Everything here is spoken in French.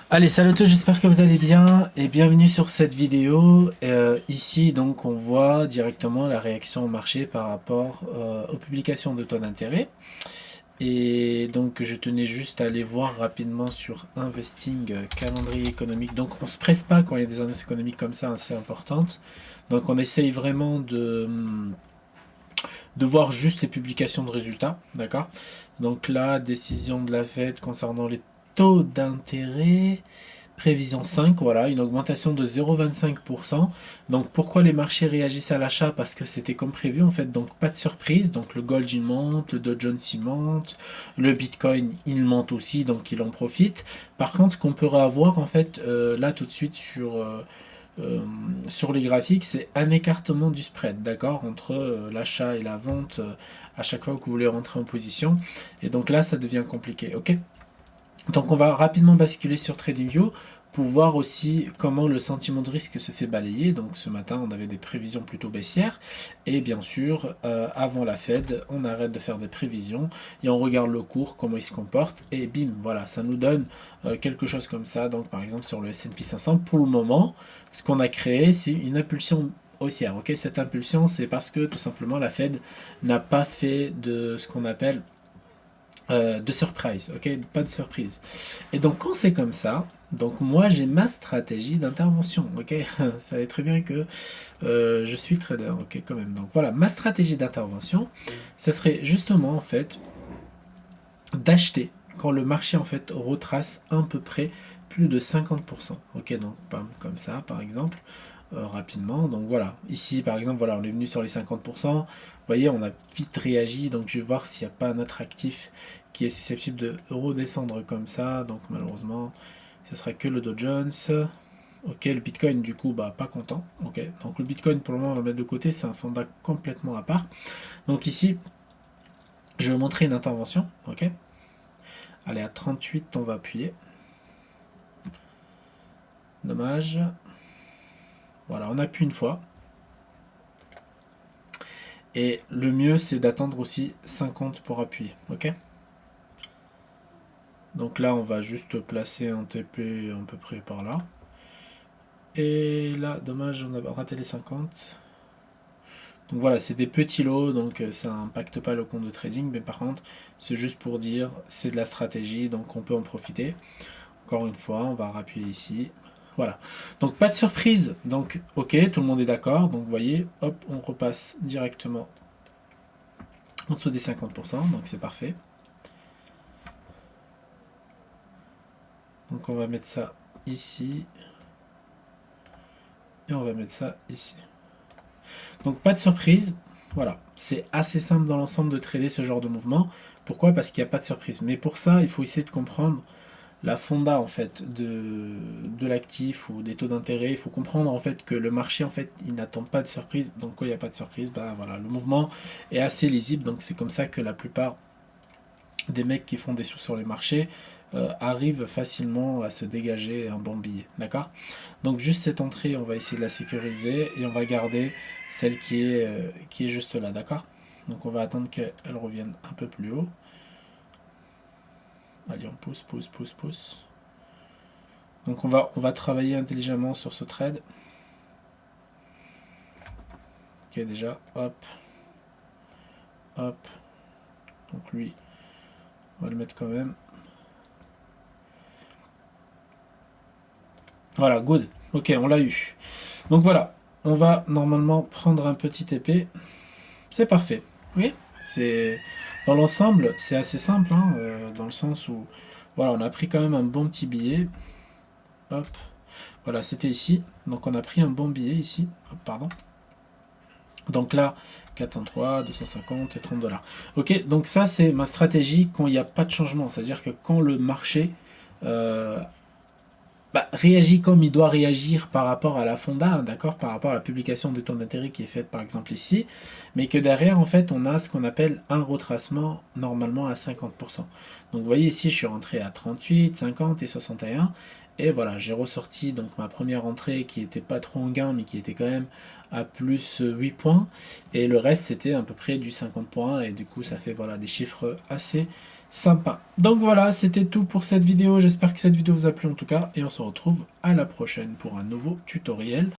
Allez, salut à tous, j'espère que vous allez bien et bienvenue sur cette vidéo. Ici, donc, on voit directement la réaction au marché par rapport aux publications de taux d'intérêt. Et donc, je tenais juste à aller voir rapidement sur Investing calendrier économique. Donc, on se presse pas quand il y a des annonces économiques comme ça assez importantes. Donc, on essaye vraiment de voir juste les publications de résultats, d'accord? Donc là, décision de la Fed concernant les taux d'intérêt. Prévision 5, voilà, une augmentation de 0,25%. Donc pourquoi les marchés réagissent à l'achat? Parce que c'était comme prévu en fait, donc pas de surprise. Donc le gold il monte, le Dow Jones il monte, le Bitcoin il monte aussi, donc il en profite. Par contre, ce qu'on pourrait avoir en fait là tout de suite sur les graphiques, c'est un écartement du spread, d'accord, entre l'achat et la vente à chaque fois que vous voulez rentrer en position. Et donc là, ça devient compliqué, ok? Donc on va rapidement basculer sur TradingView pour voir aussi comment le sentiment de risque se fait balayer. Donc ce matin, on avait des prévisions plutôt baissières. Et bien sûr, avant la Fed, on arrête de faire des prévisions et on regarde le cours, comment il se comporte. Et bim, voilà, ça nous donne quelque chose comme ça. Donc par exemple sur le S&P 500, pour le moment, ce qu'on a créé, c'est une impulsion haussière. Ok, cette impulsion, c'est parce que tout simplement la Fed n'a pas fait de ce qu'on appelle de surprise, ok, pas de surprise. Et donc quand c'est comme ça, donc moi j'ai ma stratégie d'intervention, ok. Ça savez très bien que je suis trader, ok, quand même. Donc voilà, ma stratégie d'intervention, ça serait justement en fait d'acheter quand le marché en fait retrace à peu près plus de 50%, ok. Donc bam, comme ça par exemple, rapidement. Donc voilà, ici par exemple, voilà, on est venu sur les 50%. Vous voyez, on a vite réagi. Donc je vais voir s'il n'y a pas un autre actif qui est susceptible de redescendre comme ça. Donc malheureusement, ce sera que le Dow Jones. Ok, le Bitcoin du coup, bah pas content. Ok, donc le Bitcoin pour le moment on va le mettre de côté, c'est un fonds complètement à part. Donc ici, je vais vous montrer une intervention. Ok, allez à 38, on va appuyer. Dommage. Voilà, on appuie une fois. Et le mieux, c'est d'attendre aussi 50 pour appuyer. Ok. Donc là, on va juste placer un TP à peu près par là. Et là, dommage, on a raté les 50. Donc voilà, c'est des petits lots, donc ça n'impacte pas le compte de trading. Mais par contre, c'est juste pour dire, c'est de la stratégie, donc on peut en profiter. Encore une fois, on va appuyer ici. Voilà. Donc pas de surprise. Donc ok, tout le monde est d'accord. Donc vous voyez, hop, on repasse directement en dessous des 50%. Donc c'est parfait. Donc on va mettre ça ici. Et on va mettre ça ici. Donc pas de surprise. Voilà. C'est assez simple dans l'ensemble de trader ce genre de mouvement. Pourquoi? Parce qu'il n'y a pas de surprise. Mais pour ça, il faut essayer de comprendre la fonda en fait de l'actif ou des taux d'intérêt. Il faut comprendre en fait que le marché en fait il n'attend pas de surprise. Donc quand il n'y a pas de surprise, bah voilà, le mouvement est assez lisible. Donc c'est comme ça que la plupart des mecs qui font des sous sur les marchés arrivent facilement à se dégager un bon billet. D'accord? Donc juste cette entrée, on va essayer de la sécuriser et on va garder celle qui est juste là. D'accord? Donc on va attendre qu'elle revienne un peu plus haut. Allez, on pousse, pousse, pousse, pousse. Donc on va travailler intelligemment sur ce trade. Ok, déjà, hop, hop. Donc lui, on va le mettre quand même. Voilà, good. Ok, on l'a eu. Donc voilà, on va normalement prendre un petit épée. C'est parfait. Oui, c'est dans l'ensemble, c'est assez simple, hein, dans le sens où voilà, on a pris quand même un bon petit billet. Hop, voilà, c'était ici. Donc on a pris un bon billet ici. Hop, pardon. Donc là, 403, 250 et 30 dollars. Ok, donc ça c'est ma stratégie quand il n'y a pas de changement. C'est-à-dire que quand le marché euh, réagit comme il doit réagir par rapport à la fonda, d'accord, par rapport à la publication des taux d'intérêt qui est faite par exemple ici, mais que derrière en fait on a ce qu'on appelle un retracement normalement à 50%. Donc vous voyez ici je suis rentré à 38, 50 et 61, et voilà j'ai ressorti donc ma première entrée qui était pas trop en gain mais qui était quand même à plus 8 points, et le reste c'était à peu près du 50 points, et du coup ça fait voilà des chiffres assez Sympa. Donc voilà, c'était tout pour cette vidéo. J'espère que cette vidéo vous a plu en tout cas. Et on se retrouve à la prochaine pour un nouveau tutoriel